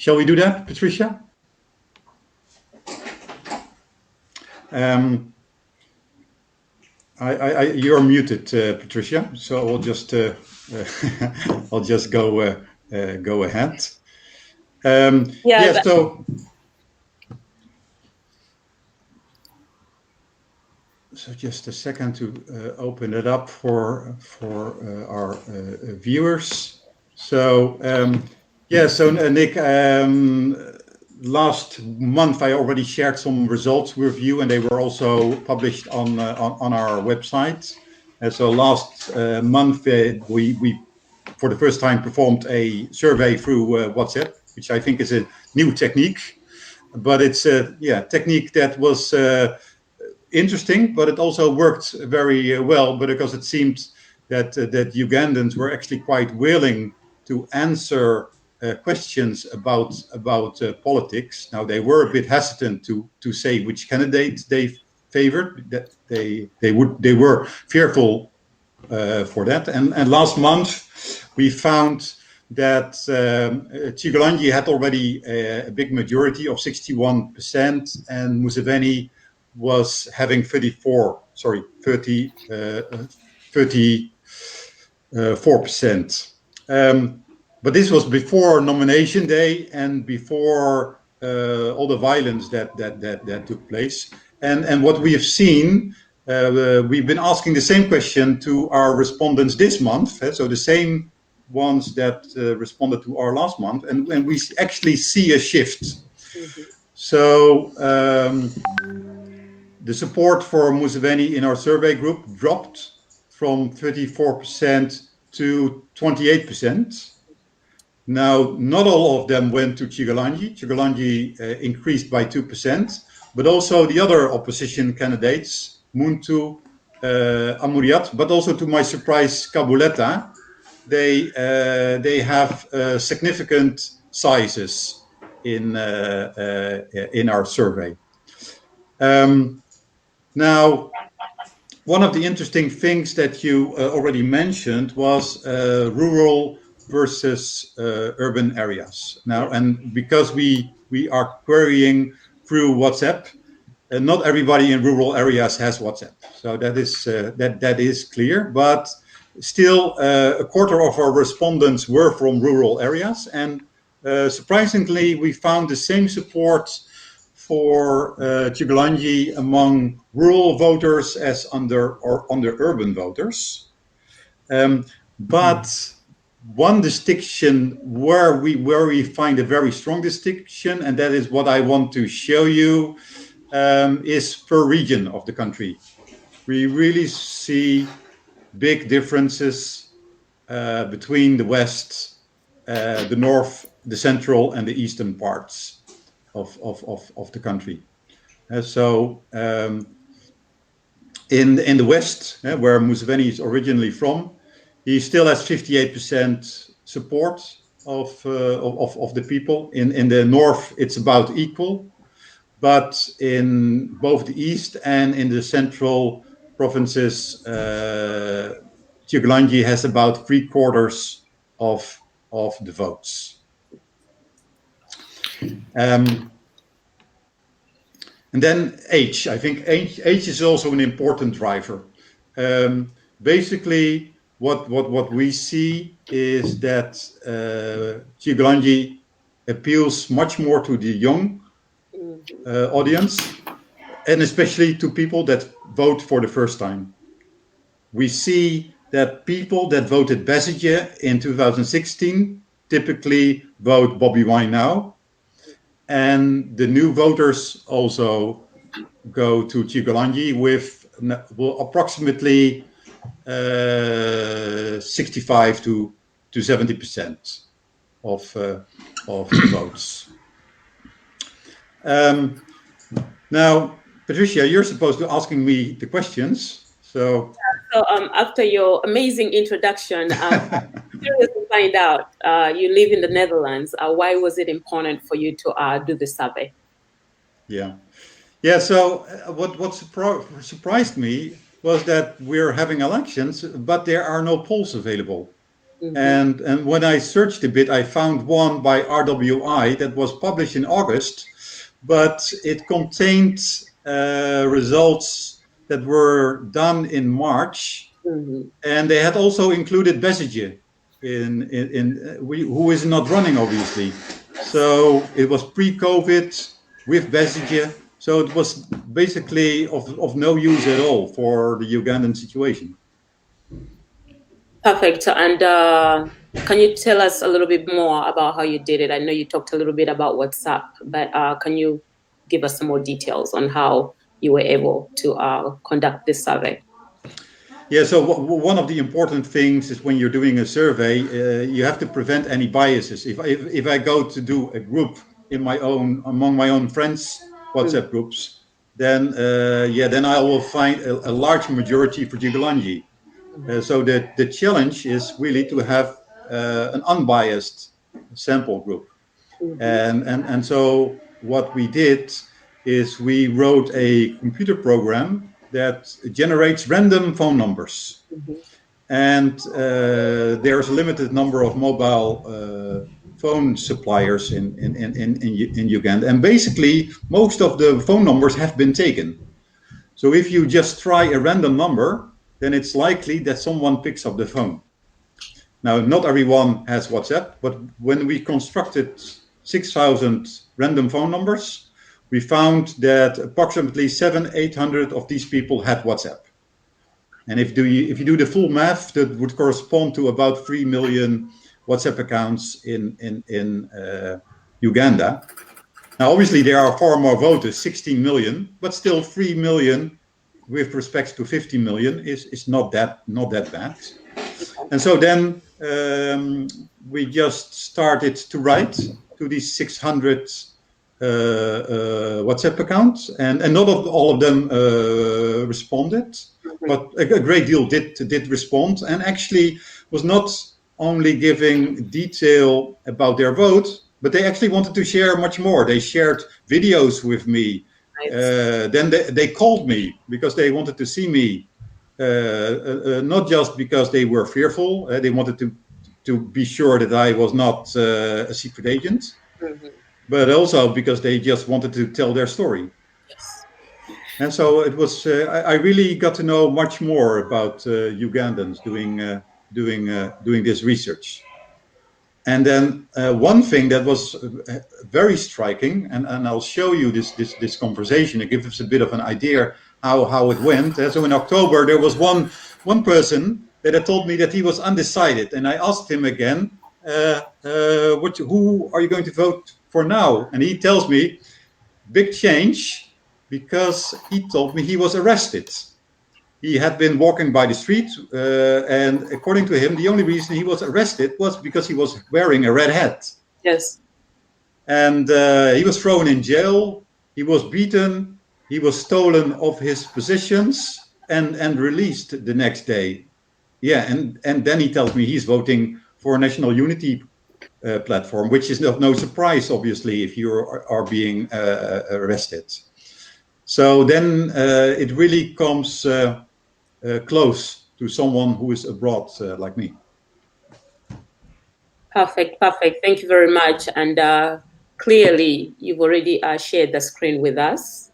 Shall we do that, Patricia? You're muted, Patricia. So I'll just I'll just go ahead. So just a second to open it up for our viewers. So Nick, last month I already shared some results with you, and they were also published on our website. So last month we for the first time performed a survey through WhatsApp, which I think is a new technique, but it's a technique that was interesting, but it also worked very well, because it seemed that Ugandans were actually quite willing to answer questions about politics. Now, they were a bit hesitant to say which candidate they favored. That they were fearful for that. And last month we found that Chigalanyi had already a big majority of 61%, and Museveni was having 34%. But this was before nomination day and before all the violence that took place. And what we have seen, we've been asking the same question to our respondents this month. So the same ones that responded to our last month, and we actually see a shift. Mm-hmm. So the support for Museveni in our survey group dropped from 34% to 28%. Now, not all of them went to Chigalanyi. Chigalanyi increased by 2%, but also the other opposition candidates, Muntu, Amuriat, but also to my surprise, Kabuleta, they have significant sizes in our survey. Now, one of the interesting things that you already mentioned was rural versus urban areas. Now, and because we are querying through WhatsApp, not everybody in rural areas has WhatsApp, so that is clear. But still, a quarter of our respondents were from rural areas, and surprisingly, we found the same support for Chigalanyi among rural voters as under urban voters. But one distinction where we find a very strong distinction, and that is what I want to show you, is per region of the country. We really see big differences between the west, the north, the central, and the eastern parts of the country. So in the west, where Museveni is originally from, he still has 58% support of the people. In the north, it's about equal, but in both the east and in the central provinces, Chigalanyi has about 3/4 of the votes. And then age. I think age is also an important driver. Basically, what we see is that Chigalanyi appeals much more to the young audience, and especially to people that vote for the first time. We see that people that voted Besigye in 2016 typically vote Bobi Wine now. And the new voters also go to Chigalanyi with approximately 65 to 70% of the votes. Now, Patricia, you're supposed to asking me the questions. So after your amazing introduction, I'm curious to find out, you live in the Netherlands. Why was it important for you to do the survey? Yeah. So what surprised me was that we're having elections, but there are no polls available. And when I searched a bit, I found one by RWI that was published in August, but it contained results that were done in March, and they had also included Besige, who is not running, obviously. So it was pre-COVID with Besige, so it was basically of no use at all for the Ugandan situation. Perfect. And can you tell us a little bit more about how you did it? I know you talked a little bit about WhatsApp, but can you give us some more details on how you were able to conduct this survey? Yeah, so one of the important things is when you're doing a survey, you have to prevent any biases. If I go to do a group among my own friends WhatsApp groups, then then I will find a large majority for Jigalanji. So the challenge is really to have an unbiased sample group. And so what we did is we wrote a computer program that generates random phone numbers. And there's a limited number of mobile phone suppliers in Uganda. And basically, most of the phone numbers have been taken. So if you just try a random number, then it's likely that someone picks up the phone. Now, not everyone has WhatsApp, but when we constructed 6,000 random phone numbers, we found that approximately 700-800 of these people had WhatsApp. And if you do the full math, that would correspond to about 3 million WhatsApp accounts in Uganda. Now, obviously, there are far more voters, 16 million, but still 3 million with respect to 50 million is not that bad. And so then we just started to write to these 600 WhatsApp accounts, and not all of them responded, but a great deal did respond, and actually was not only giving detail about their vote, but they actually wanted to share much more. They shared videos with me. Then they called me because they wanted to see me, not just because they were fearful. They wanted to be sure that I was not a secret agent, but also because they just wanted to tell their story. Yes. And so it was. I really got to know much more about Ugandans doing this research. And then one thing that was very striking, and I'll show you this conversation. It gives us a bit of an idea how it went. So in October, there was one person that had told me that he was undecided, and I asked him again, who are you going to vote for now? And he tells me, big change, because he told me he was arrested. He had been walking by the street, and according to him, the only reason he was arrested was because he was wearing a red hat. Yes. And he was thrown in jail. He was beaten. He was stolen of his possessions and released the next day. Yeah, and then he tells me he's voting for a national unity platform, which is no surprise, obviously, if you are being arrested. So then it really comes close to someone who is abroad like me. Perfect. Thank you very much. And clearly, you've already shared the screen with us.